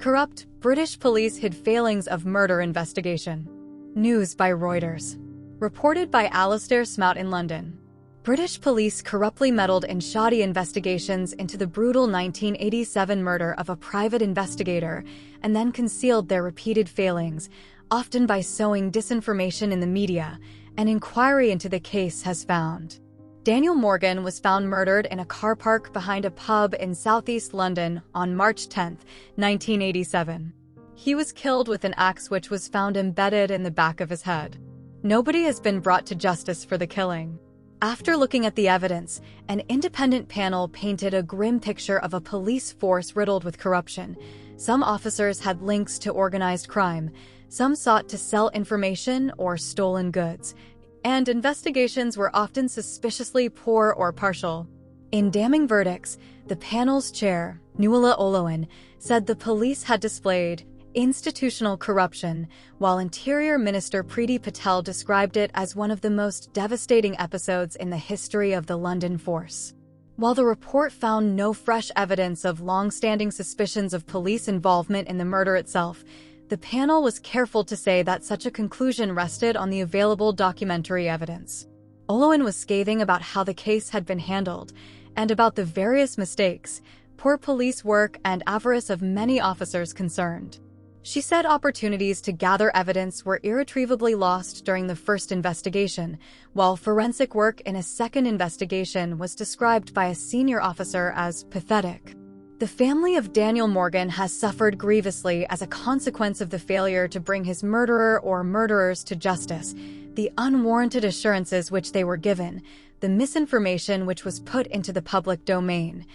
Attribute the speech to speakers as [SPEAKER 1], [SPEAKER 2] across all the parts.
[SPEAKER 1] Corrupt British police hid failings of murder investigation. News by Reuters. Reported by Alistair Smout in London. British police corruptly meddled in shoddy investigations into the brutal 1987 murder of a private investigator and then concealed their repeated failings, often by sowing disinformation in the media, an inquiry into the case has found. Daniel Morgan was found murdered in a car park behind a pub in southeast London on March 10, 1987. He was killed with an axe which was found embedded in the back of his head. Nobody has been brought to justice for the killing. After looking at the evidence, an independent panel painted a grim picture of a police force riddled with corruption. Some officers had links to organized crime, some sought to sell information or stolen goods, and investigations were often suspiciously poor or partial. In damning verdicts, the panel's chair, Nuala O'Loan, said the police had displayed institutional corruption, while Interior Minister Priti Patel described it as one of the most devastating episodes in the history of the London force. While the report found no fresh evidence of long-standing suspicions of police involvement in the murder itself, the panel was careful to say that such a conclusion rested on the available documentary evidence. O'Loan was scathing about how the case had been handled and about the various mistakes, poor police work, and avarice of many officers concerned. She said opportunities to gather evidence were irretrievably lost during the first investigation, while forensic work in a second investigation was described by a senior officer as pathetic. The family of Daniel Morgan has suffered grievously as a consequence of the failure to bring his murderer or murderers to justice, the unwarranted assurances which they were given, the misinformation which was put into the public domain,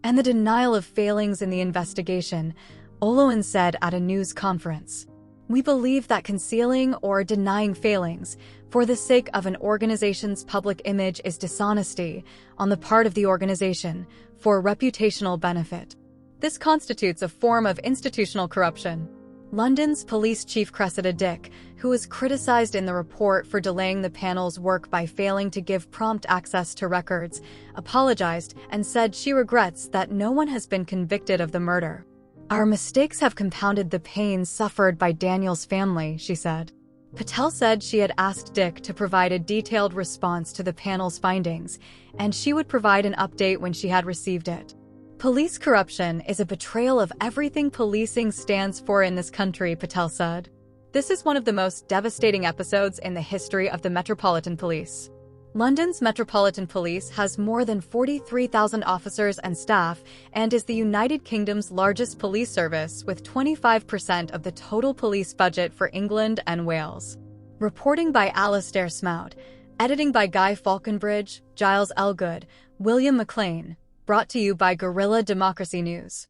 [SPEAKER 1] and the denial of failings in the investigation, O'Loan said at a news conference. We believe that concealing or denying failings for the sake of an organization's public image is dishonesty on the part of the organization for reputational benefit. This constitutes a form of institutional corruption. London's police chief Cressida Dick, who was criticized in the report for delaying the panel's work by failing to give prompt access to records, apologized and said she regrets that no one has been convicted of the murder. Our mistakes have compounded the pain suffered by Daniel's family, she said. Patel said she had asked Dick to provide a detailed response to the panel's findings, and she would provide an update when she had received it. Police corruption is a betrayal of everything policing stands for in this country, Patel said. This is one of the most devastating episodes in the history of the Metropolitan Police. London's Metropolitan Police has more than 43,000 officers and staff and is the United Kingdom's largest police service with 25% of the total police budget for England and Wales. Reporting by Alistair Smout. Editing by Guy Falconbridge, Giles Elgood, William McLean. Brought to you by Guerrilla Democracy News.